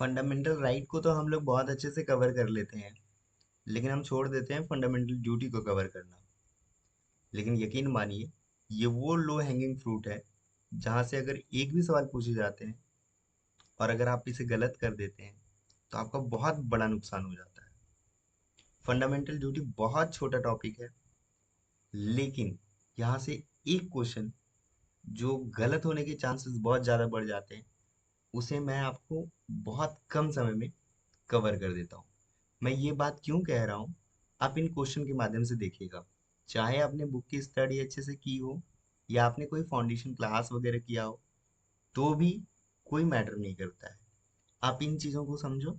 Fundamental right को तो हम लोग बहुत अच्छे से कवर कर लेते हैं, लेकिन हम छोड़ देते हैं फंडामेंटल ड्यूटी को कवर करना। लेकिन यकीन मानिए, ये वो लो हैंगिंग फ्रूट है जहाँ से अगर एक भी सवाल पूछे जाते हैं और अगर आप इसे गलत कर देते हैं तो आपका बहुत बड़ा नुकसान हो जाता है। फंडामेंटल ड्यूटी बहुत छोटा टॉपिक है, लेकिन यहाँ से एक क्वेश्चन जो गलत होने के चांसेस बहुत ज़्यादा बढ़ जाते हैं, उसे मैं आपको बहुत कम समय में कवर कर देता हूँ। मैं ये बात क्यों कह रहा हूँ, आप इन क्वेश्चन के माध्यम से देखिएगा। चाहे आपने बुक की स्टडी अच्छे से की हो या आपने कोई फाउंडेशन क्लास वगैरह किया हो, तो भी कोई मैटर नहीं करता है। आप इन चीज़ों को समझो,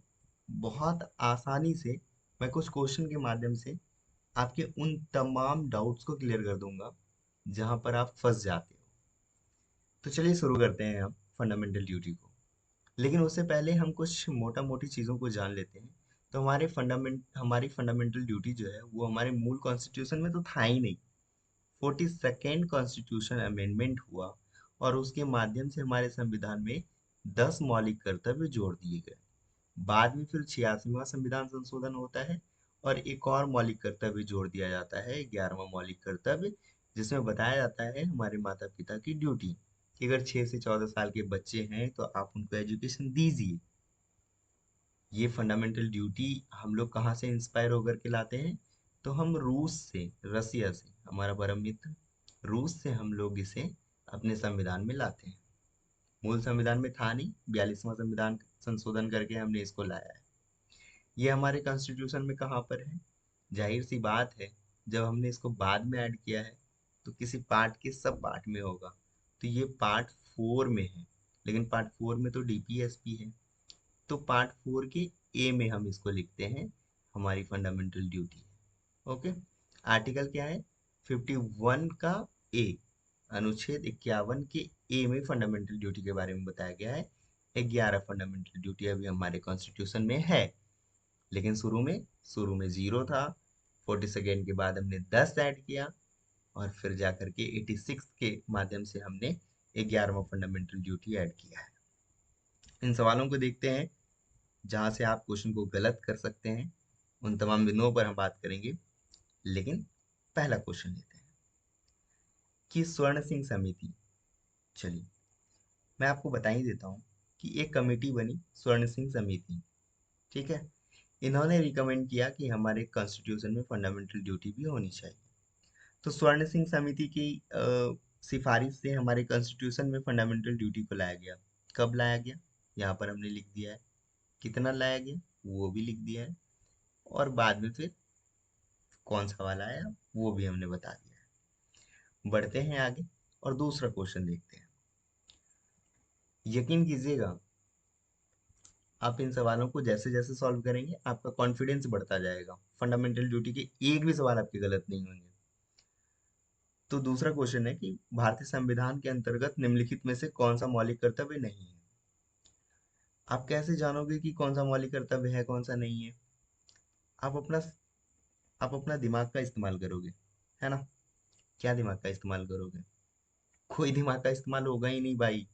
बहुत आसानी से मैं कुछ क्वेश्चन के माध्यम से आपके उन तमाम डाउट्स को क्लियर कर दूंगा जहां पर आप फंस जाते हो। तो चलिए शुरू करते हैं हम फंडामेंटल ड्यूटी को। लेकिन उससे पहले हम कुछ मोटा मोटी चीज़ों को जान लेते हैं। तो हमारी फंडामेंटल ड्यूटी जो है वो हमारे मूल कॉन्स्टिट्यूशन में तो था ही नहीं। 42nd कॉन्स्टिट्यूशन अमेंडमेंट हुआ और उसके माध्यम से हमारे संविधान में 10 मौलिक कर्तव्य जोड़ दिए गए। बाद में फिर 86वां संविधान संशोधन होता है और एक और मौलिक कर्तव्य जोड़ दिया जाता है, 11वां मौलिक कर्तव्य, जिसमें बताया जाता है हमारे माता पिता की ड्यूटी कि अगर 6 से 14 साल के बच्चे हैं तो आप उनको एजुकेशन दीजिए। ये फंडामेंटल ड्यूटी हम लोग कहाँ से इंस्पायर होकर के लाते हैं? तो हम रूस से, रसिया से, हमारा परम मित्र रूस से हम लोग इसे अपने संविधान में लाते हैं। मूल संविधान में था नहीं, 42वां संविधान संशोधन करके हमने इसको लाया है। ये हमारे कॉन्स्टिट्यूशन में कहाँ पर है? जाहिर सी बात है, जब हमने इसको बाद में ऐड किया है तो किसी पार्ट के सब पार्ट में होगा। तो ये पार्ट 4 में है, लेकिन पार्ट 4 में तो डीपीएसपी है। तो पार्ट 4 के ए में हम इसको लिखते हैं, हमारी फंडामेंटल ड्यूटी है। ओके। आर्टिकल क्या है? 51 का ए, अनुच्छेद 51 के ए में फंडामेंटल ड्यूटी के बारे में बताया गया है। 11 फंडामेंटल ड्यूटी अभी हमारे कॉन्स्टिट्यूशन में है, लेकिन शुरू में 0 था। 42nd के बाद हमने 10 ऐड किया और फिर जाकर के 86 के माध्यम से हमने 11वां फंडामेंटल ड्यूटी ऐड किया है। इन सवालों को देखते हैं जहां से आप क्वेश्चन को गलत कर सकते हैं। उन तमाम बिंदुओं पर हम बात करेंगे, लेकिन पहला क्वेश्चन लेते हैं कि स्वर्ण सिंह समिति। चलिए, मैं आपको बता ही देता हूँ कि एक कमेटी बनी, स्वर्ण सिंह समिति। ठीक है। इन्होंने रिकमेंड किया कि हमारे कॉन्स्टिट्यूशन में फंडामेंटल ड्यूटी भी होनी चाहिए। तो स्वर्ण सिंह समिति की सिफारिश से हमारे कॉन्स्टिट्यूशन में फंडामेंटल ड्यूटी को लाया गया। कब लाया गया? यहाँ पर हमने लिख दिया है। कितना लाया गया वो भी लिख दिया है, और बाद में फिर कौन सा वाला आया वो भी हमने बता दिया है। बढ़ते हैं आगे और दूसरा क्वेश्चन देखते हैं। यकीन कीजिएगा, आप इन सवालों को जैसे जैसे सॉल्व करेंगे आपका कॉन्फिडेंस बढ़ता जाएगा। फंडामेंटल ड्यूटी के एक भी सवाल आपके गलत नहीं होंगे। तो दूसरा क्वेश्चन है कि भारतीय संविधान के अंतर्गत निम्नलिखित में से कौन सा मौलिक कर्तव्य नहीं है? आप कैसे जानोगे कि कौन सा मौलिक कर्तव्य है, कौन सा नहीं है? आप अपना आप अपना दिमाग का इस्तेमाल करोगे, है ना? क्या दिमाग का इस्तेमाल करोगे? कोई दिमाग का इस्तेमाल होगा ही नहीं भाई।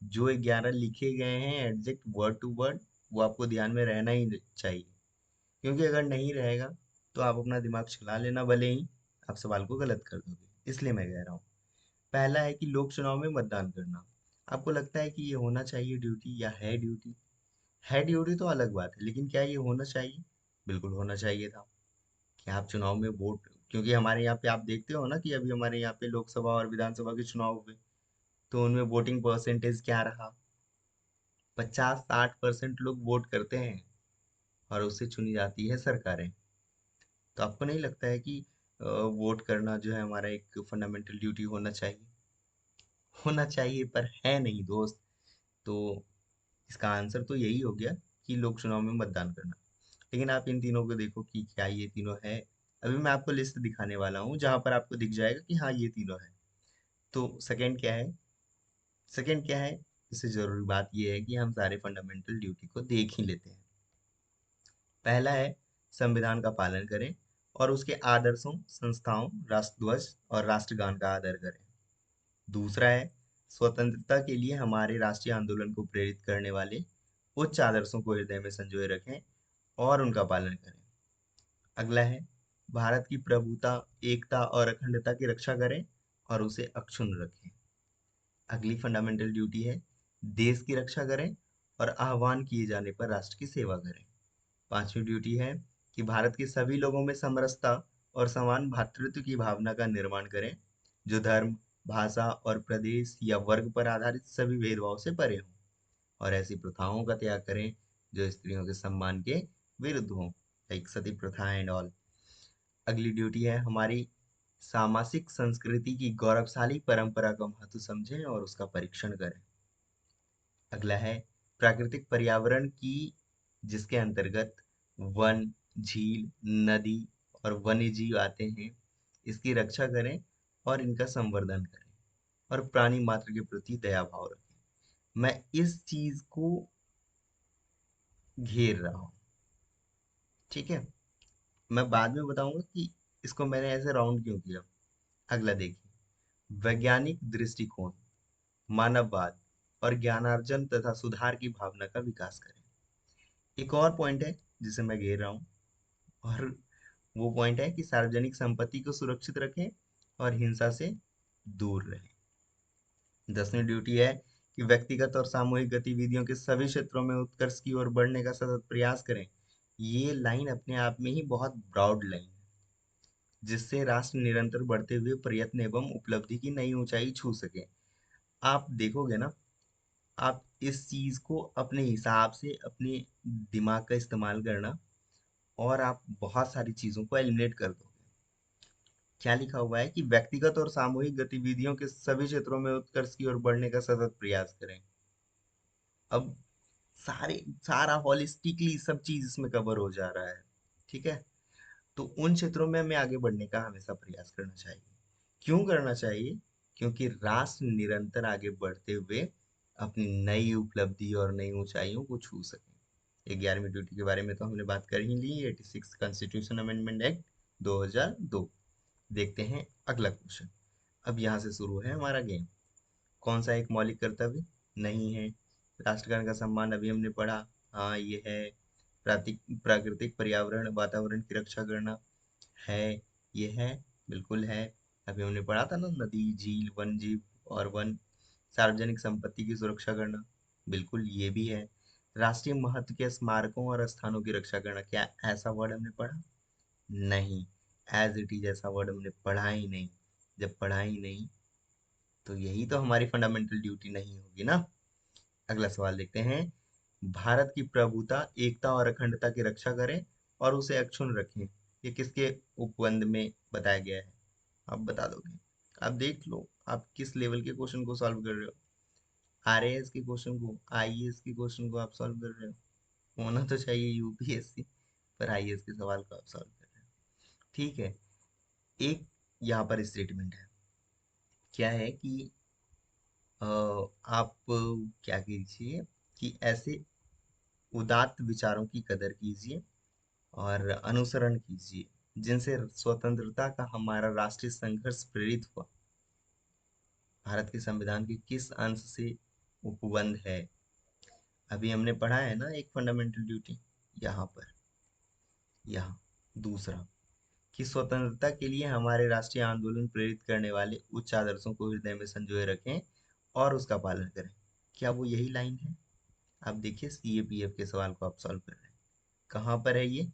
जो 11 लिखे गए हैं एग्जैक्ट वर्ड टू वर्ड, वो आपको ध्यान में रहना ही चाहिए। क्योंकि अगर नहीं रहेगा तो आप अपना दिमाग चला लेना, भले ही आप सवाल को गलत कर दोगे। इसलिए मैं कह रहा हूँ। पहला है कि लोक चुनाव में मतदान करना। आपको लगता है कि ये होना चाहिए ड्यूटी या है ड्यूटी? है ड्यूटी तो अलग बात है, लेकिन क्या ये होना चाहिए? बिल्कुल होना चाहिए था। कि आप चुनाव में वोट, क्योंकि हमारे यहाँ पे आप देखते हो ना कि अभी हमारे यहाँ पे लोकसभा और विधानसभा के चुनाव हुए, तो उनमें वोटिंग परसेंटेज क्या रहा? 50-60% लोग वोट करते हैं और उससे चुनी जाती है सरकारें। तो आपको नहीं लगता है कि वोट करना जो है हमारा एक फंडामेंटल ड्यूटी होना चाहिए? होना चाहिए, पर है नहीं दोस्त। तो इसका आंसर तो यही हो गया कि लोक चुनाव में मतदान करना। लेकिन आप इन तीनों को देखो कि क्या ये तीनों है। अभी मैं आपको लिस्ट दिखाने वाला हूँ जहां पर आपको दिख जाएगा कि हाँ ये तीनों है। तो सेकंड क्या है? सेकंड क्या है? इससे जरूरी बात यह है कि हम सारे फंडामेंटल ड्यूटी को देख ही लेते हैं। पहला है, संविधान का पालन करें और उसके आदर्शों, संस्थाओं, राष्ट्रध्वज और राष्ट्रगान का आदर करें। दूसरा है, स्वतंत्रता के लिए हमारे राष्ट्रीय आंदोलन को प्रेरित करने वाले उच्च आदर्शों को हृदय में संजोए रखें और उनका पालन करें। अगला है, भारत की प्रभुता, एकता और अखंडता की रक्षा करें और उसे अक्षुण्ण रखें। अगली फंडामेंटल ड्यूटी है, देश की रक्षा करें और आह्वान किए जाने पर राष्ट्र की सेवा करें। पांचवी ड्यूटी है कि भारत के सभी लोगों में समरसता और समान भ्रातृत्व की भावना का निर्माण करें, जो धर्म, भाषा और प्रदेश या वर्ग पर आधारित सभी भेदभाव से परे हों, और ऐसी प्रथाओं का त्याग करें जो स्त्रियों के सम्मान के विरुद्ध हों, लाइक सती प्रथा एंड ऑल। अगली ड्यूटी है, हमारी सामाजिक संस्कृति की गौरवशाली परंपरा का महत्व समझें और उसका परीक्षण करें। अगला है, प्राकृतिक पर्यावरण की, जिसके अंतर्गत वन, झील, नदी और वन्य जीव आते हैं, इसकी रक्षा करें और इनका संवर्धन करें और प्राणी मात्र के प्रति दया भाव रखें। मैं इस चीज को घेर रहा हूँ, ठीक है। मैं बाद में बताऊंगा कि इसको मैंने ऐसे राउंड क्यों किया। अगला देखिए, वैज्ञानिक दृष्टिकोण, मानववाद और ज्ञानार्जन तथा सुधार की भावना का विकास करें। एक और पॉइंट है जिसे मैं घेर रहा हूँ, और वो पॉइंट है कि सार्वजनिक संपत्ति को सुरक्षित रखें और हिंसा से दूर रहें। 10वीं ड्यूटी है कि व्यक्तिगत और सामूहिक गतिविधियों के सभी क्षेत्रों में उत्कर्ष की ओर बढ़ने का सतत प्रयास करें। ये लाइन अपने आप में ही बहुत ब्रॉड लाइन है, जिससे राष्ट्र निरंतर बढ़ते हुए प्रयत्न एवं उपलब्धि की नई ऊंचाई छू सके। आप देखोगे ना, आप इस चीज को अपने हिसाब से अपने दिमाग का इस्तेमाल करना, और आप बहुत सारी चीजों को एलिमिनेट कर दोगे। क्या लिखा हुआ है कि व्यक्तिगत और सामूहिक गतिविधियों के सभी क्षेत्रों में उत्कर्ष की ओर बढ़ने का सतत प्रयास करें। अब सारा हॉलिस्टिकली सब चीज इसमें कवर हो जा रहा है, ठीक है। तो उन क्षेत्रों में हमें आगे बढ़ने का हमेशा प्रयास करना चाहिए। क्यों करना चाहिए? क्योंकि राष्ट्र निरंतर आगे बढ़ते हुए अपनी नई उपलब्धि और नई ऊंचाइयों को छू सके। 11वीं ड्यूटी के बारे में तो हमने बात कर ही ली, 86 कॉन्स्टिट्यूशन अमेंडमेंट एक्ट 2002। देखते हैं अगला क्वेश्चन। अब यहाँ से शुरू है हमारा गेम। कौन सा एक मौलिक कर्तव्य? नहीं है। राष्ट्रगान का सम्मान अभी हमने पढ़ा, हाँ ये है। प्राकृतिक पर्यावरण वातावरण की रक्षा करना है, ये है, बिल्कुल है। अभी हमने पढ़ा था ना, नदी, झील, वन जीव और वन। सार्वजनिक संपत्ति की सुरक्षा करना, बिल्कुल ये भी है। राष्ट्रीय महत्व के स्मारकों और स्थानों की रक्षा करना, क्या ऐसा वर्ड हमने पढ़ा? नहीं। एज इट इज ऐसा वर्ड हमने पढ़ा ही नहीं। जब पढ़ा ही नहीं, तो यही तो हमारी फंडामेंटल ड्यूटी नहीं होगी ना। अगला सवाल देखते हैं। भारत की प्रभुता, एकता और अखंडता की रक्षा करें और उसे अक्षुण्ण रखें। ये किसके उपबंध में बताया गया है? आप बता दोगे? आप देख लो आप किस लेवल के क्वेश्चन को सॉल्व कर रहे हो। आरएएस के क्वेश्चन को, आईएएस के क्वेश्चन को आप सॉल्व कर रहे हो। होना तो चाहिए यूपीएससी, पर आईएएस के सवाल को आप सॉल्व कर रहे हो, ठीक है। एक यहाँ पर स्टेटमेंट है, क्या है कि अ, आप क्या कीजिए कि ऐसे उदात्त विचारों की कदर कीजिए और अनुसरण कीजिए जिनसे स्वतंत्रता का हमारा राष्ट्रीय संघर्ष प्रेरित हुआ। भारत के संविधान के किस अंश से उपबंध है? अभी हमने पढ़ा है ना एक फंडामेंटल ड्यूटी, यहाँ पर, यहाँ दूसरा, कि स्वतंत्रता के लिए हमारे राष्ट्रीय आंदोलन प्रेरित करने वाले उच्च आदर्शों को हृदय में संजोए रखें और उसका पालन करें। क्या वो यही लाइन है? आप देखिए, सीएपीएफ के सवाल को आप सॉल्व कर रहे हैं, कहाँ पर है ये?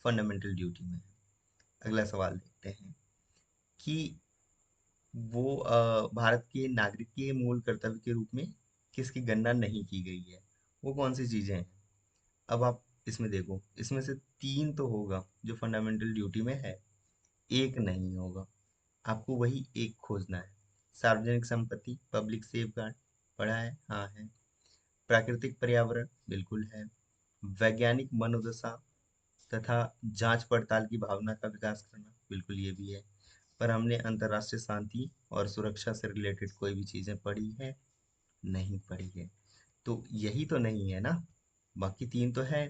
फंडामेंटल ड्यूटी में है। अगला सवाल देखते हैं कि वो भारत के नागरिक के मूल कर्तव्य के रूप में किसकी गणना नहीं की गई है? वो कौन सी चीजें हैं? अब आप इसमें देखो, इसमें से तीन तो होगा जो फंडामेंटल ड्यूटी में है, एक नहीं होगा। आपको वही एक खोजना है। सार्वजनिक संपत्ति, पब्लिक सेफ गार्ड, पढ़ा है? हाँ है। प्राकृतिक पर्यावरण, बिल्कुल है। वैज्ञानिक मनोदशा तथा जांच पड़ताल की भावना का विकास करना, बिल्कुल ये भी है। पर हमने अंतर्राष्ट्रीय शांति और सुरक्षा से रिलेटेड कोई भी चीजें पढ़ी है? नहीं पढ़ी है। तो यही तो नहीं है ना, बाकी तीन तो है।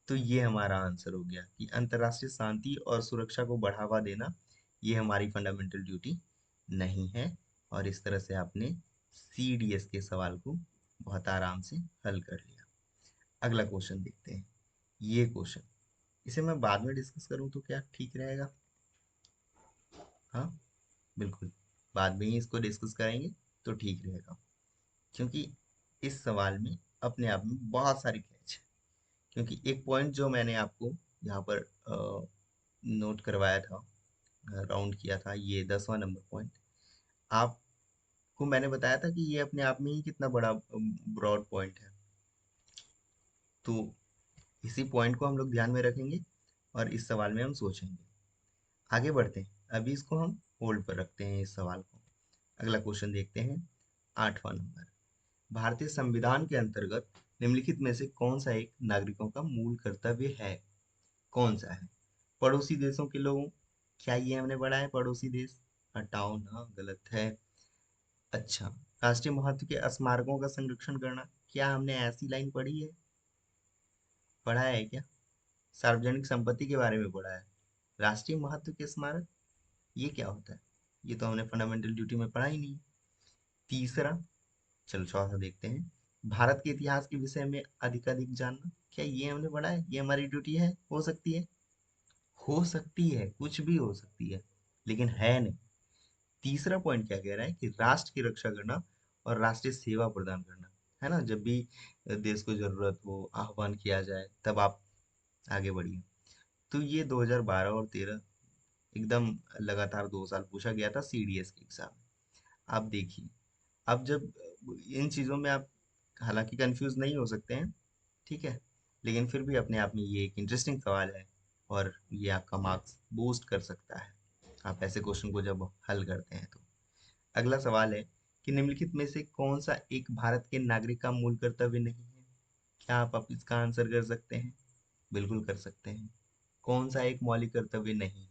तो ये हमारा आंसर हो गया कि अंतर्राष्ट्रीय शांति और सुरक्षा को बढ़ावा देना, ये हमारी फंडामेंटल ड्यूटी नहीं है। और इस तरह से आपने सीडीएस के सवाल को बहुत आराम से हल कर लिया। अगला क्वेश्चन देखते हैं। ये क्वेश्चन, इसे मैं बाद में डिस्कस करूं तो क्या ठीक रहेगा? हाँ, बिल्कुल, बाद में ही इसको डिस्कस करेंगे तो ठीक रहेगा, क्योंकि इस सवाल में अपने आप में बहुत सारी कैच है। क्योंकि एक पॉइंट जो मैंने आपको यहाँ पर नोट करवाया था, राउंड किया था, ये 10वां नंबर पॉइंट, आपको मैंने बताया था कि ये अपने आप में ही कितना बड़ा ब्रॉड पॉइंट है। तो इसी पॉइंट को हम लोग ध्यान में रखेंगे और इस सवाल में हम सोचेंगे। आगे बढ़ते हैं, अभी इसको हम होल्ड पर रखते हैं इस सवाल को। अगला क्वेश्चन देखते हैं, 8वां नंबर। भारतीय संविधान के अंतर्गत निम्नलिखित में से कौन सा एक नागरिकों का मूल कर्तव्य है? कौन सा है? पड़ोसी देशों के लोगों, क्या ये हमने पढ़ा है? पड़ोसी देश, हटाओ ना, गलत है। अच्छा, राष्ट्रीय महत्व के स्मारकों का संरक्षण करना, क्या हमने ऐसी लाइन पढ़ी है? पढ़ा है क्या? सार्वजनिक संपत्ति के बारे में पढ़ा है। राष्ट्रीय महत्व के स्मारक, ये क्या होता है? ये तो हमने फंडामेंटल ड्यूटी में पढ़ा ही नहीं। तीसरा, चलो चौथा देखते हैं, भारत के इतिहास के विषय में अधिकाधिक जानना, क्या ये हमने पढ़ा है? ये हमारी ड्यूटी है? हो सकती है, हो सकती है, कुछ भी हो सकती है, लेकिन है नहीं। तीसरा पॉइंट क्या कह रहा है कि राष्ट्र की रक्षा करना और राष्ट्रीय सेवा प्रदान करना, है ना, जब भी देश को जरूरत हो, आह्वान किया जाए, तब आप आगे बढ़िए। तो ये 2012 और 13 एकदम लगातार 2 साल पूछा गया था सीडीएस के एग्जाम में। आप देखिए, अब जब इन चीजों में आप हालांकि कंफ्यूज नहीं हो सकते हैं, ठीक है, लेकिन फिर भी अपने आप में ये एक इंटरेस्टिंग सवाल है और ये आपका मार्क्स बूस्ट कर सकता है, आप ऐसे क्वेश्चन को जब हल करते हैं तो। अगला सवाल है कि निम्नलिखित में से कौन सा एक भारत के नागरिक का मूल कर्तव्य नहीं है? क्या आप इसका आंसर कर सकते हैं? बिल्कुल कर सकते हैं। कौन सा एक मौलिक कर्तव्य नहीं है?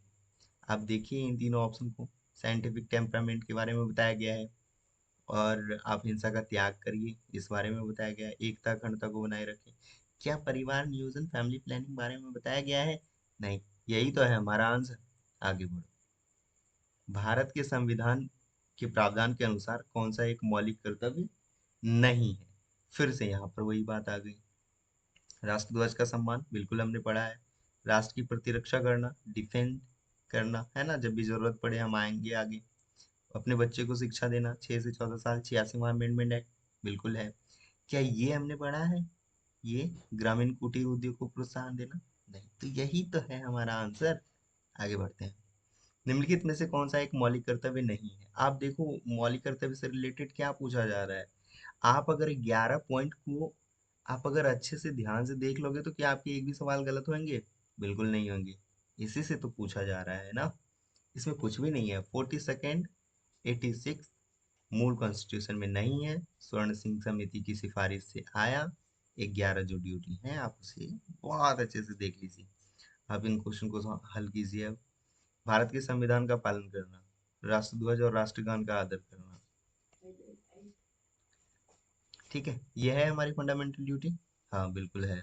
आप देखिए इन तीनों ऑप्शन को। साइंटिफिक टेम्परामेंट के बारे में बताया गया है, और आप हिंसा का त्याग करिए, इस बारे में बताया गया है। एकता अखंडता को बनाए रखें। क्या परिवार नियोजन फैमिली प्लानिंग बारे में बताया गया है? नहीं। यही तो है हमारा आंसर। आगे बढ़ो। भारत के संविधान के प्रावधान के अनुसार कौन सा एक मौलिक कर्तव्य नहीं है? फिर से यहाँ पर वही बात आ गई। राष्ट्रध्वज का सम्मान, बिल्कुल हमने पढ़ा है। राष्ट्र की प्रतिरक्षा करना, डिफेंड करना, है ना, जब भी जरूरत पड़े हम आएंगे आगे। अपने बच्चे को शिक्षा देना, 6 से 14 साल, 86वां अमेंडमेंट एक्ट, बिल्कुल है। क्या ये हमने पढ़ा है? ये ग्रामीण कुटीर उद्योग को प्रोत्साहन देना, नहीं। तो यही तो है हमारा आंसर। आगे बढ़ते हैं। निम्नलिखित में से कौन सा एक मौलिक कर्तव्य नहीं है? आप देखो, मौलिक कर्तव्य से रिलेटेड क्या पूछा जा रहा है। आप अगर 11 पॉइंट को आप अगर अच्छे से ध्यान से देख लोगे तो क्या आपके एक भी सवाल गलत होंगे? बिल्कुल नहीं होंगे। इसी से तो पूछा जा रहा है ना। इसमें कुछ भी नहीं है। 42nd, 86 मूल कॉन्स्टिट्यूशन में नहीं है। स्वर्ण सिंह समिति की सिफारिश से आया। 11 जो ड्यूटी है आप उसे बहुत अच्छे से देख लीजिए। आप इन क्वेश्चन को हल कीजिए अब। भारत के संविधान का पालन करना, राष्ट्रध्वज और राष्ट्रगान का आदर करना, ठीक है, यह है हमारी फंडामेंटल ड्यूटी। हाँ, बिल्कुल है।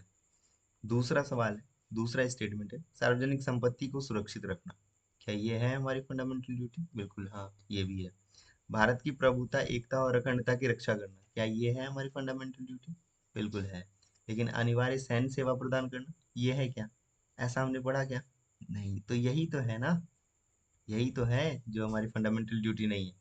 दूसरा सवाल है, दूसरा स्टेटमेंट है, सार्वजनिक संपत्ति को सुरक्षित रखना, क्या ये है हमारी फंडामेंटल ड्यूटी? बिल्कुल हाँ, ये भी है। भारत की प्रभुता, एकता और अखंडता की रक्षा करना, क्या ये है हमारी फंडामेंटल ड्यूटी? बिल्कुल है। लेकिन अनिवार्य सैन्य सेवा प्रदान करना, ये है क्या? ऐसा हमने पढ़ा क्या? नहीं। तो यही तो है ना, यही तो है जो हमारी फंडामेंटल ड्यूटी नहीं है।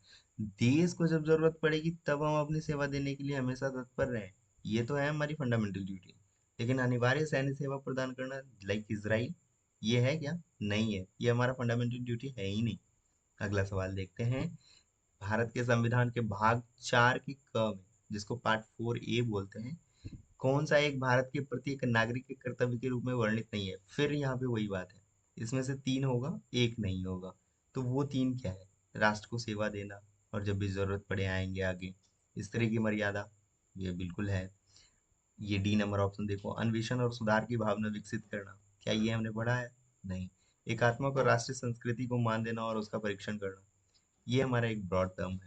देश को जब जरूरत पड़ेगी तब हम अपनी सेवा देने के लिए हमेशा तत्पर रहें, ये तो है हमारी फंडामेंटल ड्यूटी। लेकिन अनिवार्य सैन्य सेवा प्रदान करना, लाइक इजराइल, ये है क्या? नहीं है, ये हमारा फंडामेंटल ड्यूटी है ही नहीं। अगला सवाल देखते हैं। भारत के संविधान के भाग 4 के क में, जिसको पार्ट 4A बोलते हैं, कौन सा एक भारत के प्रति एक नागरिक के कर्तव्य के रूप में वर्णित नहीं है? फिर यहाँ पे वही बात है, इसमें से 3 होगा, एक नहीं होगा। तो वो 3 क्या है? राष्ट्र को सेवा देना, और जब भी जरूरत पड़े आएंगे आगे, इस तरह की मर्यादा, ये बिल्कुल है। ये डी नंबर ऑप्शन देखो, अन्वेषण और सुधार की भावना विकसित करना, क्या ये हमने पढ़ा है? नहीं। एकात्मक और राष्ट्रीय संस्कृति को मान देना और उसका परीक्षण करना, ये हमारा एक ब्रॉड टर्म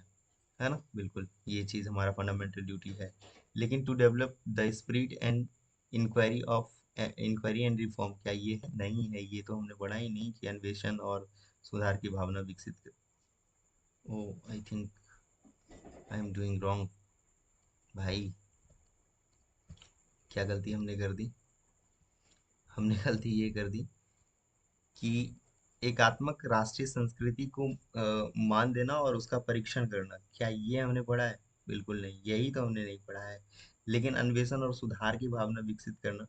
है ना, बिल्कुल ये चीज हमारा फंडामेंटल ड्यूटी है। लेकिन to develop the spirit and inquiry of inquiry and reform, क्या ये है? नहीं है, ये तो हमने पढ़ा ही नहीं कि अन्वेषण और सुधार की भावना विकसित कर। Oh, I think I am doing wrong भाई। क्या गलती हमने कर दी? हमने गलती ये कर दी कि एकात्मक राष्ट्रीय संस्कृति को मान देना और उसका परीक्षण करना, क्या ये हमने पढ़ा है? बिल्कुल नहीं, यही तो हमने नहीं पढ़ा है। लेकिन अन्वेषण और सुधार की भावना विकसित करना,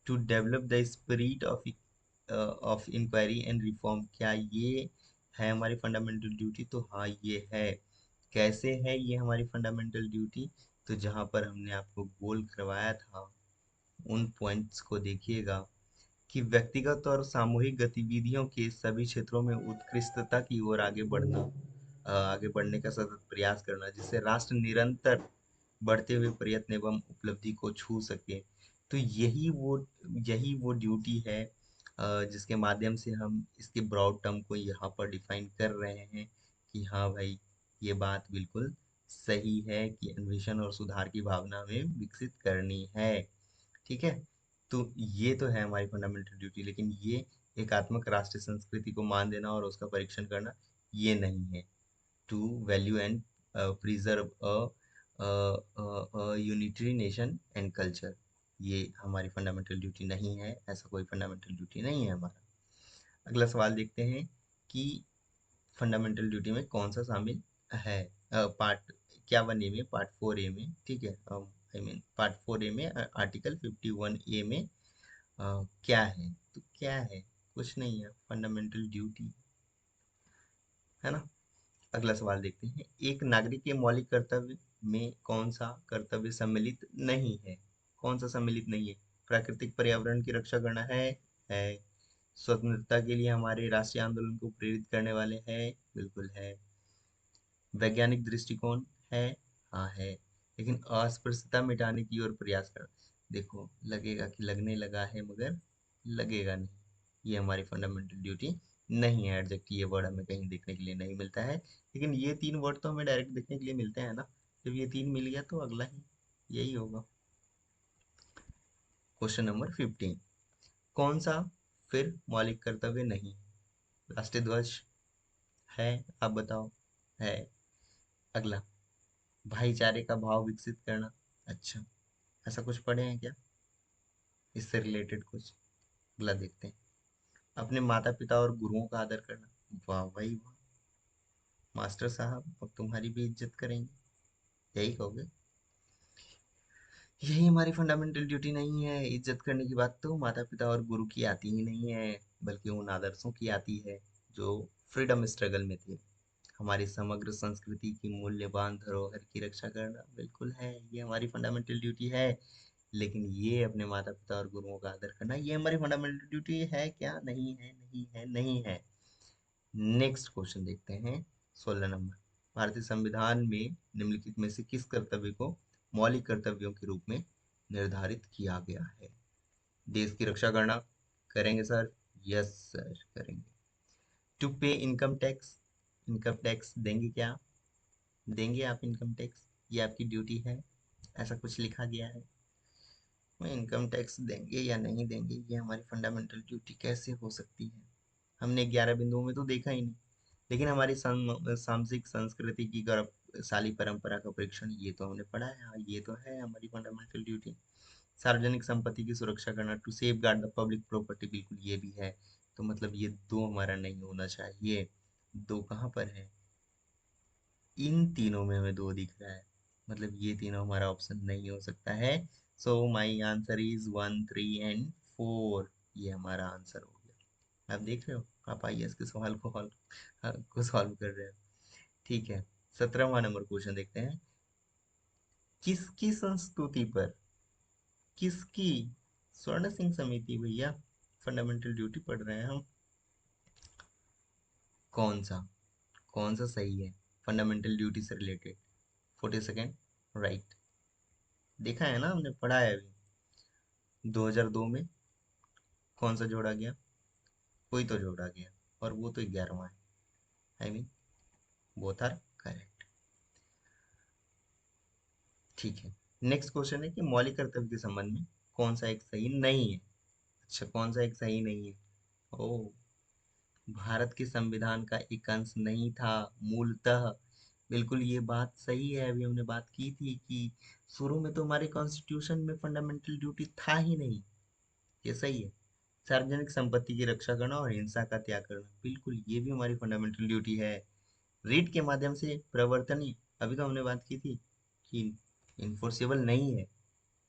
to develop the spirit of inquiry and reform, क्या ये है हमारी फंडामेंटल ड्यूटी? तो हाँ, ये है। कैसे है ये हमारी फंडामेंटल ड्यूटी? तो जहाँ पर हमने आपको गोल करवाया था, उन पॉइंट्स को देखिएगा कि व्यक्तिगत और सामूहिक गतिविधियों के सभी क्षेत्रों में उत्कृष्टता की ओर आगे बढ़ने का सतत प्रयास करना, जिससे राष्ट्र निरंतर बढ़ते हुए प्रयत्न एवं उपलब्धि को छू सके। तो यही वो ड्यूटी है जिसके माध्यम से हम इसके ब्रॉड टर्म को यहाँ पर डिफाइन कर रहे हैं कि हाँ भाई, ये बात बिल्कुल सही है कि अन्वेषण और सुधार की भावना हमें विकसित करनी है। ठीक है। तो ये तो है हमारी फंडामेंटल ड्यूटी, लेकिन ये एकात्मक राष्ट्रीय संस्कृति को मान देना और उसका परीक्षण करना, ये नहीं है। To value and preserve unitary nation and culture, ये हमारी फंडामेंटल ड्यूटी नहीं है। ऐसा कोई फंडामेंटल ड्यूटी नहीं है हमारा। अगला सवाल देखते हैं कि फंडामेंटल ड्यूटी में कौन सा शामिल है। पार्ट क्या 1A में, पार्ट 4A में, ठीक है, आई मीन पार्ट 4A में आर्टिकल 51A में क्या है? तो क्या है? कुछ नहीं है, फंडामेंटल ड्यूटी, है ना। अगला सवाल देखते हैं, एक नागरिक के मौलिक कर्तव्य में कौन सा कर्तव्य सम्मिलित नहीं है? कौन सा सम्मिलित नहीं है? प्राकृतिक पर्यावरण की रक्षा करना है। स्वतंत्रता के लिए हमारे राष्ट्रीय आंदोलन को प्रेरित करने वाले हैं, बिल्कुल है। वैज्ञानिक दृष्टिकोण है, हाँ है। लेकिन अस्पृश्यता मिटाने की ओर प्रयास कर, देखो लगेगा कि लगने लगा है, मगर लगेगा नहीं। ये हमारी फंडामेंटल ड्यूटी नहीं है। एडजेक्ट ये वर्ड हमें कहीं देखने के लिए नहीं मिलता है, लेकिन ये तीन वर्ड तो हमें डायरेक्ट देखने के लिए मिलते हैं ना। जब ये तीन मिल गया तो अगला ही यही होगा। क्वेश्चन नंबर 15, कौन सा फिर मौलिक कर्तव्य नहीं है? राष्ट्रीय ध्वज है, आप बताओ। है। अगला, भाईचारे का भाव विकसित करना। अच्छा, ऐसा कुछ पढ़े हैं क्या इससे रिलेटेड कुछ? अगला देखते हैं, अपने माता पिता और गुरुओं का आदर करना। वाह भाई वाह, मास्टर साहब अब तुम्हारी भी इज्जत करेंगे, यही कहोगे? यही हमारी फंडामेंटल ड्यूटी नहीं है। इज्जत करने की बात तो माता पिता और गुरु की आती ही नहीं है, बल्कि उन आदर्शों की आती है जो फ्रीडम स्ट्रगल में थे। हमारी समग्र संस्कृति की मूल्यवान धरोहर की रक्षा करना, बिल्कुल है, ये हमारी फंडामेंटल ड्यूटी है। लेकिन ये अपने माता पिता और गुरुओं का आदर करना, ये हमारी फंडामेंटल ड्यूटी है क्या? नहीं है, नहीं है, नहीं है। नेक्स्ट क्वेश्चन देखते हैं, 16 नंबर। भारतीय संविधान में निम्नलिखित में से किस कर्तव्य को मौलिक कर्तव्यों के रूप में निर्धारित किया गया है? देश की रक्षा करना, करेंगे सर? यस सर, करेंगे। टू पे इनकम टैक्स, इनकम टैक्स देंगे क्या? देंगे आप इनकम टैक्स? ये आपकी ड्यूटी है, ऐसा कुछ लिखा गया है। वो इनकम टैक्स देंगे या नहीं देंगे, ये हमारी फंडामेंटल ड्यूटी कैसे हो सकती है? हमने 11 बिंदुओं में तो देखा ही नहीं। लेकिन हमारी सामाजिक संस्कृति की गौरवशाली परंपरा का परीक्षण, ये तो हमने पढ़ा है। हाँ, ये तो है हमारी फंडामेंटल ड्यूटी। सार्वजनिक संपत्ति की सुरक्षा करना, to safeguard the public property, बिल्कुल ये भी है। तो मतलब ये दो हमारा नहीं होना चाहिए। दो कहाँ पर है? इन तीनों में हमें दो दिख रहा है, मतलब ये तीनों हमारा ऑप्शन नहीं हो सकता है। सो माई आंसर इज 1, 3 एंड 4, ये हमारा आंसर हो गया। आप देख रहे हो, आप आईएएस के सवाल को सॉल्व कर रहे हो। ठीक है। 17वां नंबर क्वेश्चन देखते हैं, किसकी संस्तुति पर, किसकी? स्वर्ण सिंह समिति भैया, फंडामेंटल ड्यूटी पढ़ रहे हैं हम। कौन सा, कौन सा सही है फंडामेंटल ड्यूटी से रिलेटेड? 42nd right. देखा है ना, हमने पढ़ा है अभी। 2002 में कौन सा जोड़ा गया? कोई तो जोड़ा गया, और वो तो 11वां है। I mean both are correct. ठीक है। नेक्स्ट क्वेश्चन है कि मौलिक कर्तव्य के संबंध में कौन सा एक सही नहीं है? अच्छा, कौन सा एक सही नहीं है? ओ, भारत के संविधान का एक अंश नहीं था मूलतः बिल्कुल ये बात सही है। अभी हमने बात की थी कि शुरू में तो हमारे कॉन्स्टिट्यूशन में फंडामेंटल ड्यूटी था ही नहीं। ये सही है। सार्वजनिक संपत्ति की रक्षा करना और हिंसा का त्याग करना, बिल्कुल ये भी हमारी फंडामेंटल ड्यूटी है। रीट के माध्यम से प्रवर्तनीय, अभी तो हमने बात की थी कि इन्फोर्सेबल नहीं है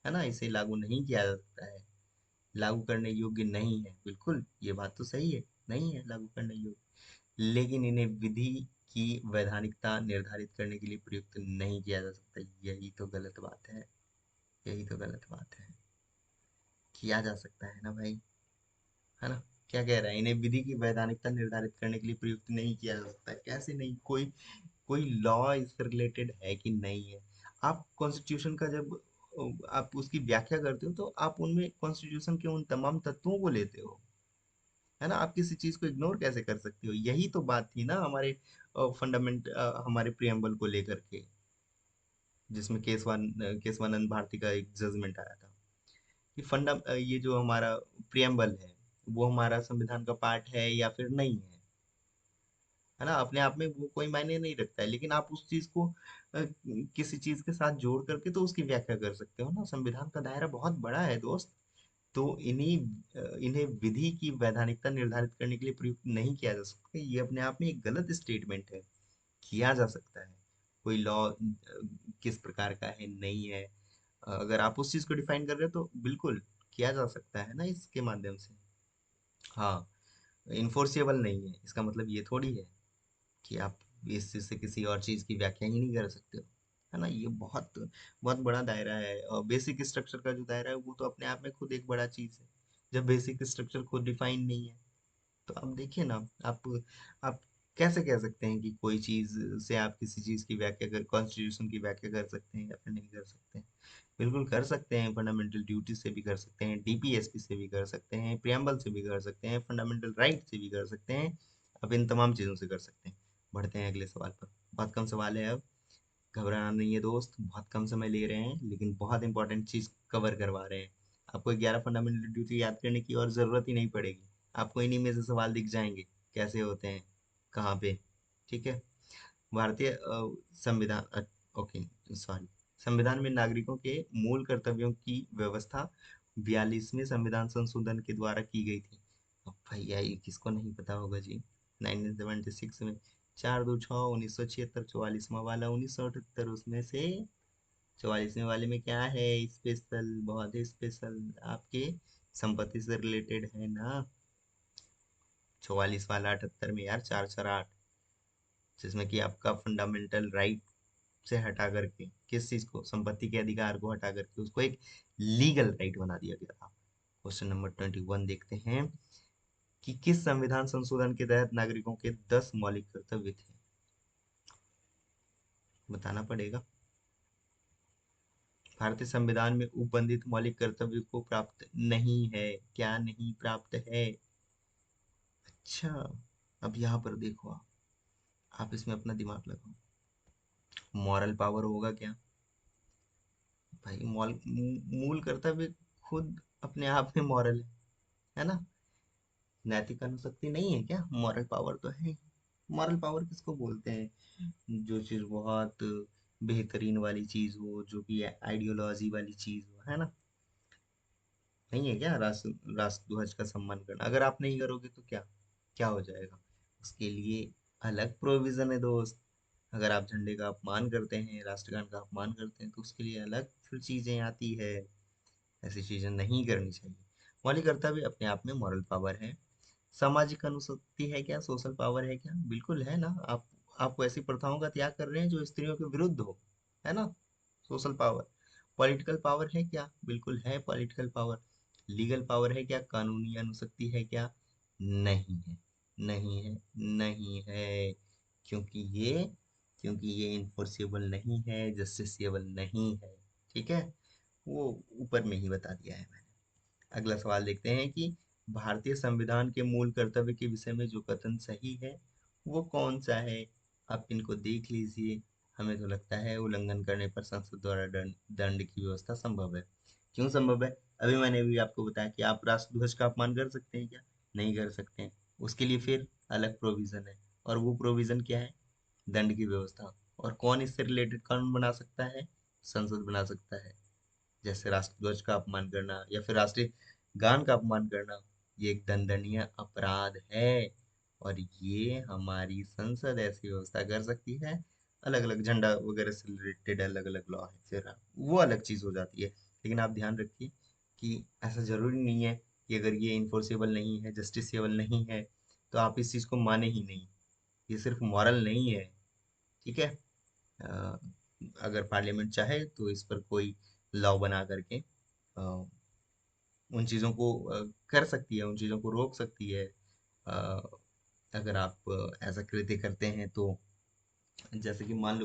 ना, इसे लागू नहीं किया जा सकता है, लागू करने योग्य नहीं है। बिल्कुल ये बात तो सही है, नहीं है लागू करने योग्य, लेकिन इन्हें विधि की वैधानिकता निर्धारित करने के लिए प्रयुक्त नहीं किया जा सकता। यही तो गलत बात है, यही तो गलत बात है। किया जा सकता है ना भाई, है ना। क्या कह रहा है, इन्हें विधि की वैधानिकता निर्धारित करने के लिए प्रयुक्त नहीं किया जा सकता है, कैसे नहीं, कोई कोई लॉ इससे रिलेटेड है कि नहीं है। आप कॉन्स्टिट्यूशन का जब आप उसकी व्याख्या करते हो तो आप उनमें कॉन्स्टिट्यूशन के उन तमाम तत्वों को लेते हो, है ना। आप किसी चीज को इग्नोर कैसे कर सकते हो, यही तो बात थी ना हमारे फंडामेंट हमारे प्रियम्बल को लेकर के, जिसमें केशवानंद भारती का एक जजमेंट आया था कि ये जो हमारा प्रियम्बल है वो हमारा संविधान का पार्ट है या फिर नहीं है ना। अपने आप में वो कोई मायने नहीं रखता है, लेकिन आप उस चीज को किसी चीज के साथ जोड़ करके तो उसकी व्याख्या कर सकते हो ना। संविधान का दायरा बहुत बड़ा है दोस्त। तो इन्हें विधि की वैधानिकता निर्धारित करने के लिए प्रयुक्त नहीं किया जा सकता, ये अपने आप में एक गलत स्टेटमेंट है। किया जा सकता है। कोई लॉ किस प्रकार का है नहीं है, अगर आप उस चीज को डिफाइन कर रहे हो तो बिल्कुल किया जा सकता है ना इसके माध्यम से। हाँ, इन्फोर्सेबल नहीं है इसका मतलब ये थोड़ी है कि आप इस चीज से किसी और चीज की व्याख्या ही नहीं कर सकते हो, है ना। ये बहुत बहुत बड़ा दायरा है, और बेसिक स्ट्रक्चर का जो दायरा है वो तो अपने आप में खुद एक बड़ा चीज है। जब बेसिक स्ट्रक्चर खुद डिफाइन नहीं है तो आप देखिए ना, आप कैसे कह सकते हैं कि कोई चीज से आप किसी चीज की व्याख्या कर कॉन्स्टिट्यूशन की व्याख्या कर सकते हैं या फिर नहीं कर सकते हैं। बिल्कुल कर सकते हैं, फंडामेंटल ड्यूटी से भी कर सकते हैं, डीपीएसपी से भी कर सकते हैं, प्रियम्बल से भी कर सकते हैं, फंडामेंटल राइट से भी कर सकते हैं। अब इन तमाम चीजों से कर सकते हैं। बढ़ते हैं अगले सवाल पर, बहुत कम सवाल है अब, घबराना नहीं है दोस्त, बहुत कम समय ले रहे हैं लेकिन बहुत इंपॉर्टेंट चीज कवर करवा रहे हैं। आपको 11 फंडामेंटल ड्यूटी याद करने की और जरूरत ही नहीं पड़ेगी, आपको इन्हीं में से सवाल दिख जाएंगे कैसे होते हैं, कहाँ पे। ठीक है। भारतीय ओके, सॉरी, संविधान में नागरिकों के मूल कर्तव्यों की व्यवस्था 42वें संविधान संशोधन के द्वारा की गई थी। अब भैया ये किसको नहीं पता होगा जी। 1976 में, 4-2-6 1976, 44वां वाला 1978, उसमें से 44वें वाले में क्या है स्पेशल, बहुत ही स्पेशल, आपके संपत्ति से रिलेटेड है ना। 44 वाला 78 में यार, 4 4 8, जिसमें कि आपका फंडामेंटल राइट से हटा करके किस चीज को, संपत्ति के अधिकार को हटा करके उसको एक लीगल राइट बना दिया गया था। क्वेश्चन नंबर 21 देखते हैं कि किस संविधान संशोधन के तहत नागरिकों के 10 मौलिक कर्तव्य थे, बताना पड़ेगा। भारतीय संविधान में उपबंधित मौलिक कर्तव्य को प्राप्त नहीं है, क्या नहीं प्राप्त है। अच्छा, अब यहाँ पर देखो आप इसमें अपना दिमाग लगाओ। मॉरल पावर होगा क्या भाई, मूल कर्तव्य खुद अपने आप में मॉरल है ना। नैतिक अनुशक्ति नहीं है क्या, मॉरल पावर तो है। मॉरल पावर किसको बोलते हैं, जो चीज बहुत बेहतरीन वाली चीज हो, जो कि आइडियोलॉजी वाली चीज हो, है ना। नहीं है क्या राष्ट्र ध्वज का सम्मान करना, अगर आप नहीं करोगे तो क्या क्या हो जाएगा। उसके लिए अलग प्रोविजन है दोस्त। अगर आप झंडे का अपमान करते हैं, राष्ट्रगान का अपमान करते हैं, तो उसके लिए अलग फिर चीजें आती है। ऐसी चीजें नहीं करनी चाहिए। मौलिक कर्तव्य अपने आप में मॉरल पावर है। सामाजिक अनुशक्ति है क्या, सोशल पावर है क्या, बिल्कुल है ना। आप ऐसी प्रथाओं का त्याग कर रहे हैं जो स्त्रियों के विरुद्ध हो, है ना। Social power. पॉलिटिकल पावर है क्या, बिल्कुल है पॉलिटिकल पावर। लीगल पावर है क्या, कानूनी अनुशक्ति है क्या, नहीं है, नहीं है, नहीं है। क्योंकि ये क्योंकि ये इन्फोर्सेबल नहीं है, जस्टिसेबल नहीं है। ठीक है, वो ऊपर में ही बता दिया है मैंने। अगला सवाल देखते हैं कि भारतीय संविधान के मूल कर्तव्य के विषय में जो कथन सही है वो कौन सा है। आप इनको देख लीजिए। हमें तो लगता है उल्लंघन करने पर संसद द्वारा दंड दंड की व्यवस्था संभव है। क्यों संभव है, अभी मैंने भी आपको बताया कि आप राष्ट्रध्वज का अपमान कर सकते हैं क्या, नहीं कर सकते हैं। उसके लिए फिर अलग प्रोविजन है, और वो प्रोविजन क्या है, दंड की व्यवस्था। और कौन इससे रिलेटेड कानून बना सकता है? संसद बना सकता है। जैसे राष्ट्रध्वज का अपमान करना या फिर राष्ट्रीय गान का अपमान करना, ये एक दंडनीय अपराध है। और ये हमारी संसद ऐसी व्यवस्था कर सकती है। अलग अलग झंडा वगैरह से रिलेटेड अलग अलग लॉ है, फिर वो अलग चीज हो जाती है। लेकिन आप ध्यान रखिए कि ऐसा जरूरी नहीं है कि अगर ये इन्फोर्सेबल नहीं है, जस्टिसेबल नहीं है, तो आप इस चीज को माने ही नहीं। ये सिर्फ मॉरल नहीं है। ठीक है। अ, अगर पार्लियामेंट चाहे तो इस पर कोई लॉ बना करके उन चीज़ों को कर सकती है, उन चीज़ों को रोक सकती है। अ, अगर आप ऐसा कृत्य करते हैं तो, जैसे कि अ, मान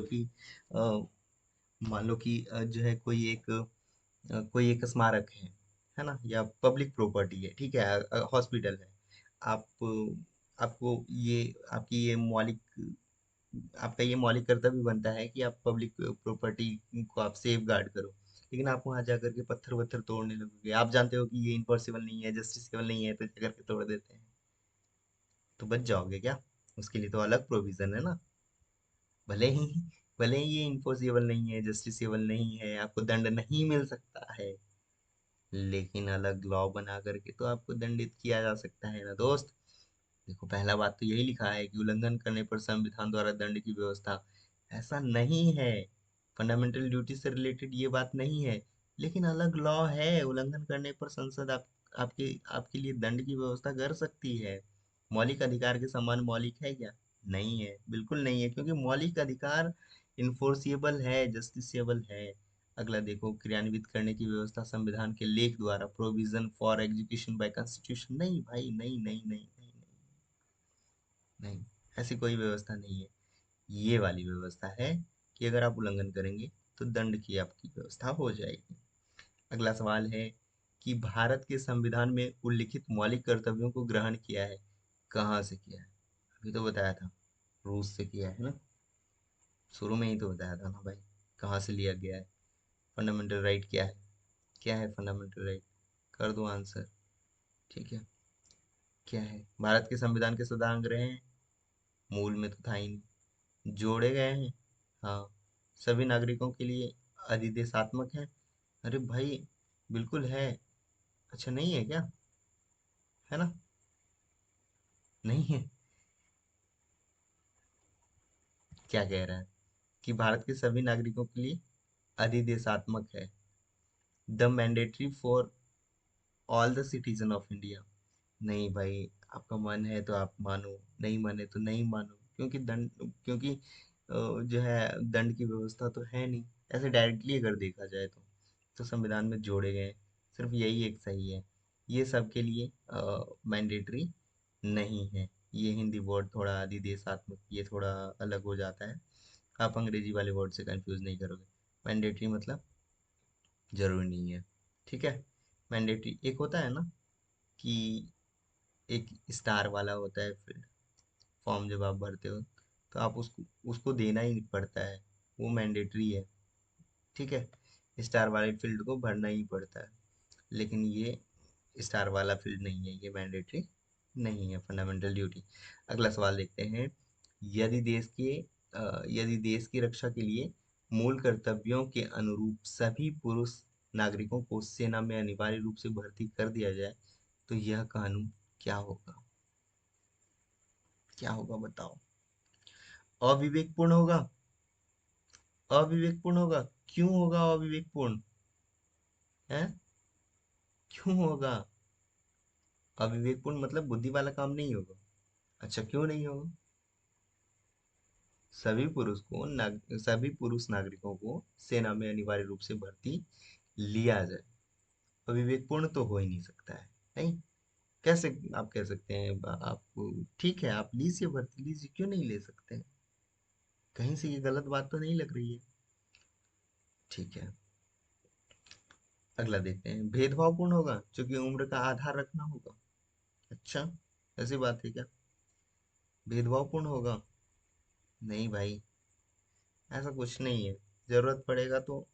लो कि जो है कोई एक स्मारक है ना, या पब्लिक प्रॉपर्टी है, ठीक है, हॉस्पिटल है। आप आपको ये आपकी ये मौलिक आपका ये मौलिक कर्तव्य बनता है कि आप पब्लिक प्रॉपर्टी को आप सेफ गार्ड करो। लेकिन आप वहां जाकर के पत्थर वत्थर तोड़ने लगोगे, आप जानते हो कि ये इम्पॉसिबल नहीं है, जस्टिसबल नहीं है, तो क्या करके तोड़ देते हैं। तो बच जाओगे क्या? उसके लिए तो अलग प्रोविजन है ना। भले ही भले ही ये इम्पॉसिबल नहीं है, जस्टिसेबल नहीं है, आपको दंड नहीं मिल सकता है, लेकिन अलग लॉ बना करके तो आपको दंडित किया जा सकता है ना दोस्त। देखो, पहला बात तो यही लिखा है कि उल्लंघन करने पर संविधान द्वारा दंड की व्यवस्था। ऐसा नहीं है। फंडामेंटल ड्यूटी से रिलेटेड ये बात नहीं है। लेकिन अलग लॉ है, उल्लंघन करने पर संसद आपके आपके लिए दंड की व्यवस्था कर सकती है। मौलिक अधिकार के समान मौलिक है क्या? नहीं है, बिल्कुल नहीं है, क्योंकि मौलिक अधिकार इन्फोर्सिएबल है, जस्टिसेबल है। अगला देखो, क्रियान्वित करने की व्यवस्था संविधान के लेख द्वारा, provision for execution bye constitution. नहीं भाई, नहीं नहीं नहीं नहीं नहीं, नहीं, ऐसी कोई व्यवस्था नहीं है। ये वाली व्यवस्था है कि अगर आप उल्लंघन करेंगे तो दंड की आपकी व्यवस्था हो जाएगी। अगला सवाल है कि भारत के संविधान में उल्लिखित मौलिक कर्तव्यों को ग्रहण किया है, कहाँ से किया है? अभी तो बताया था, रूस से किया है ना। शुरू में ही तो बताया था ना भाई, कहाँ से लिया गया है। फंडामेंटल राइट क्या है? क्या है फंडामेंटल राइट? कर दो आंसर। ठीक है। क्या है? भारत के संविधान के सदा रहे हैं, मूल में तो था ही नहीं, जोड़े गए हैं। हाँ, सभी नागरिकों के लिए अधिदेशात्मक है। अरे भाई, बिल्कुल है। अच्छा, नहीं है क्या? है ना? नहीं है? क्या कह रहा है? कि भारत के सभी नागरिकों के लिए अधिदेशात्मक है। The mandatory for all the citizen of India. नहीं भाई, आपका मन है तो आप मानो, नहीं माने तो नहीं मानो, क्योंकि जो है दंड की व्यवस्था तो है नहीं। ऐसे डायरेक्टली अगर देखा जाए तो संविधान में जोड़े गए, सिर्फ यही एक सही है। ये सबके लिए मैंडेटरी नहीं है। ये हिंदी वर्ड थोड़ा अधिदेशात्मक, ये थोड़ा अलग हो जाता है। आप अंग्रेजी वाले वर्ड से कंफ्यूज नहीं करोगे। मैंडेटरी मतलब जरूरी नहीं है। ठीक है। मैंडेटरी एक होता है ना कि एक स्टार वाला होता है फील्ड, फॉर्म जब आप भरते हो तो आप उसको उसको देना ही पड़ता है, वो मैंडेटरी है। ठीक है। स्टार वाले फील्ड को भरना ही पड़ता है। लेकिन ये स्टार वाला फील्ड नहीं है, ये मैंडेटरी नहीं है, फंडामेंटल ड्यूटी। अगला सवाल देखते हैं। यदि यदि देश की रक्षा के लिए मूल कर्तव्यों के अनुरूप सभी पुरुष नागरिकों को सेना में अनिवार्य रूप से भर्ती कर दिया जाए, तो यह कानून क्या होगा? क्या होगा बताओ? अविवेकपूर्ण होगा। अविवेकपूर्ण होगा। क्यों होगा अविवेकपूर्ण? है? क्यों होगा? अविवेकपूर्ण मतलब बुद्धि वाला काम नहीं होगा। अच्छा, क्यों नहीं होगा? सभी पुरुष नागरिकों को सेना में अनिवार्य रूप से भर्ती लिया जाए। अविवेकपूर्ण तो हो ही नहीं सकता है। नहीं। कैसे आप कह सकते हैं? आप ठीक है, आप लीजिए, भर्ती लीजिए, क्यों नहीं ले सकते हैं? कहीं से ये गलत बात तो नहीं लग रही है। ठीक है। अगला देखते हैं। भेदभावपूर्ण होगा, क्योंकि उम्र का आधार रखना होगा। अच्छा, ऐसी बात है क्या? भेदभावपूर्ण होगा? नहीं भाई, ऐसा कुछ नहीं है। जरूरत पड़ेगा तो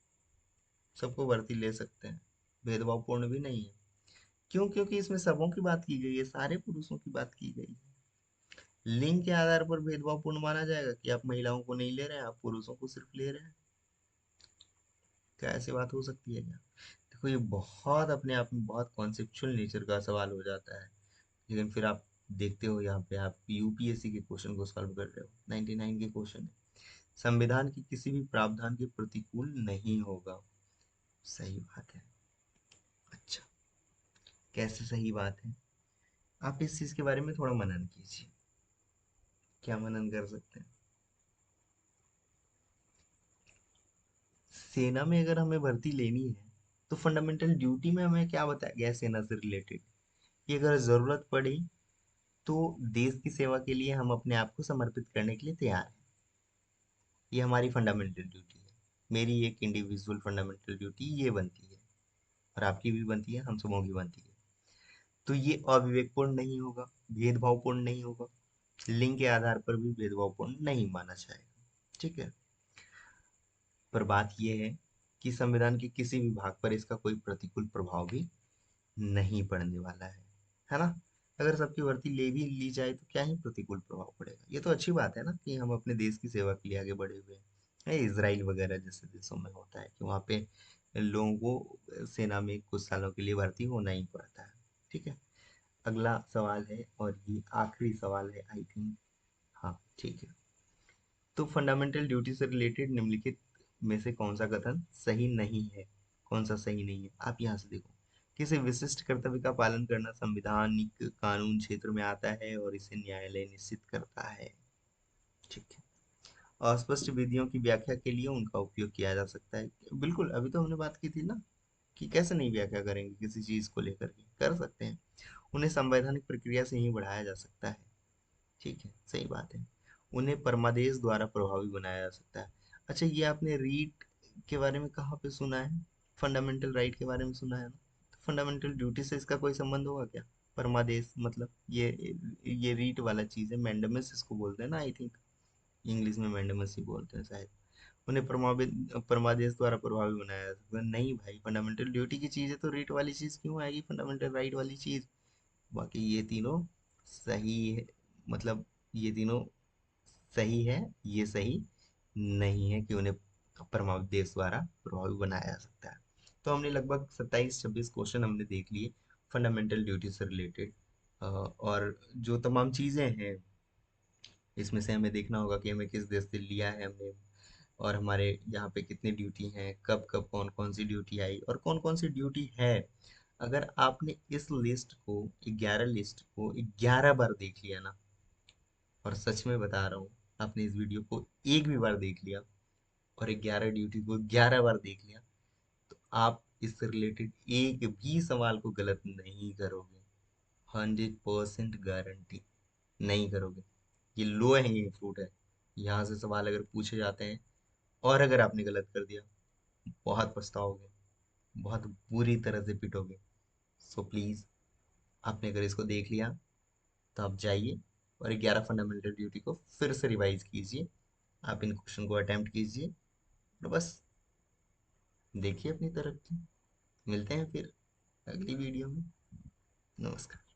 सबको भर्ती ले सकते हैं। भेदभावपूर्ण भी नहीं है। क्यों? क्योंकि इसमें सबों की बात की गई है, सारे पुरुषों की बात की गई है। लिंग के आधार पर भेदभावपूर्ण माना जाएगा कि आप महिलाओं को नहीं ले रहे हैं, आप पुरुषों को सिर्फ ले रहे हैं? क्या ऐसी बात हो सकती है क्या? देखो, ये बहुत अपने आप में बहुत कॉन्सेप्चुअल नेचर का सवाल हो जाता है। लेकिन फिर आप देखते हो यहाँ पे आप यूपीएससी के क्वेश्चन को सॉल्व कर रहे हो, 99 के क्वेश्चन है। संविधान के किसी भी प्रावधान के प्रतिकूल नहीं होगा। सही बात है। अच्छा, कैसे सही बात है? आप इस चीज के बारे में थोड़ा मनन कीजिए। क्या मनन कर सकते हैं? सेना में अगर हमें भर्ती लेनी है तो फंडामेंटल ड्यूटी में हमें क्या बताया गया है सेना से रिलेटेड? कि अगर जरूरत पड़ी तो देश की सेवा के लिए हम अपने आप को समर्पित करने के लिए तैयार हैं। ये हमारी फंडामेंटल ड्यूटी है। मेरी एक इंडिविजुअल फंडामेंटल ड्यूटी ये बनती है, और आपकी भी बनती है, हम सबों की बनती है। तो ये अविवेकपूर्ण नहीं होगा, भेदभावपूर्ण नहीं होगा, लिंग के आधार पर भी भेदभावपूर्ण नहीं माना जाएगा। ठीक है। पर बात यह है कि संविधान के किसी भी भाग पर इसका कोई प्रतिकूल प्रभाव भी नहीं पड़ने वाला है ना? अगर सबकी भर्ती ले भी ली जाए तो क्या ही प्रतिकूल प्रभाव पड़ेगा? ये तो अच्छी बात है ना कि हम अपने देश की सेवा के लिए आगे बढ़े हुए हैं। इसराइल वगैरह जैसे देशों में होता है कि वहाँ पे लोगों को सेना में कुछ सालों के लिए भर्ती होना ही पड़ता है। ठीक है। अगला सवाल है, और ये आखिरी सवाल है आई थिंक। हाँ ठीक है। तो फंडामेंटल ड्यूटी से रिलेटेड निम्नलिखित में से कौन सा कथन सही नहीं है? कौन सा सही नहीं है, आप यहाँ से देखो। किसी विशिष्ट कर्तव्य का पालन करना संविधानिक कानून क्षेत्र में आता है और इसे न्यायालय निश्चित करता है। ठीक है। अस्पष्ट विधियों की व्याख्या के लिए उनका उपयोग किया जा सकता है। बिल्कुल, अभी तो हमने बात की थी ना कि कैसे नहीं व्याख्या करेंगे किसी चीज को लेकर के, कर सकते हैं। उन्हें संवैधानिक प्रक्रिया से ही बढ़ाया जा सकता है। ठीक है, सही बात है। उन्हें परमादेश द्वारा प्रभावी बनाया जा सकता है। अच्छा, ये आपने रीट के बारे में कहाँ पे सुना है? फंडामेंटल राइट के बारे में सुना है ना? तो फंडामेंटल ड्यूटी से इसका कोई संबंध होगा क्या? परमादेश मतलब ये रीट वाला चीज है, मैंडेमस इसको बोलते हैं ना आई थिंक। इंग्लिश में मैंडेमस ही बोलते हैं शायद। उन्हें परमादेश द्वारा प्रभावी बनाया जा सकता है। नहीं भाई, फंडामेंटल ड्यूटी की चीज है तो रीट वाली चीज क्यों आएगी फंडामेंटल राइट वाली चीज? बाकी ये तीनों सही है, मतलब ये तीनों सही है। ये सही नहीं है कि उन्हें परमाणु देश द्वारा प्रभावी बनाया जा सकता है। तो हमने लगभग 27-26 क्वेश्चन हमने देख लिए फंडामेंटल ड्यूटी से रिलेटेड। और जो तमाम चीज़ें हैं इसमें से हमें देखना होगा कि हमें किस देश से लिया है हमने, और हमारे यहाँ पे कितनी ड्यूटी हैं, कब कब कौन कौन सी ड्यूटी आई और कौन कौन सी ड्यूटी है। अगर आपने इस लिस्ट को, 11 लिस्ट को 11 बार देख लिया ना, और सच में बता रहा हूँ, आपने इस वीडियो को एक भी बार देख लिया और 11 ड्यूटी को 11 बार देख लिया, तो आप इससे रिलेटेड एक भी सवाल को गलत नहीं करोगे। 100% गारंटी नहीं करोगे। ये लो हैंगिंग फ्रूट है। यहाँ से सवाल अगर पूछे जाते हैं और अगर आपने गलत कर दिया, बहुत पछताओगे, बहुत बुरी तरह से पिटोगे। सो प्लीज, आपने अगर इसको देख लिया तो आप जाइए और 11 फंडामेंटल ड्यूटी को फिर से रिवाइज कीजिए। आप इन क्वेश्चन को अटेम्प्ट कीजिए और बस देखिए अपनी तरफ की। मिलते हैं फिर अगली वीडियो में। नमस्कार।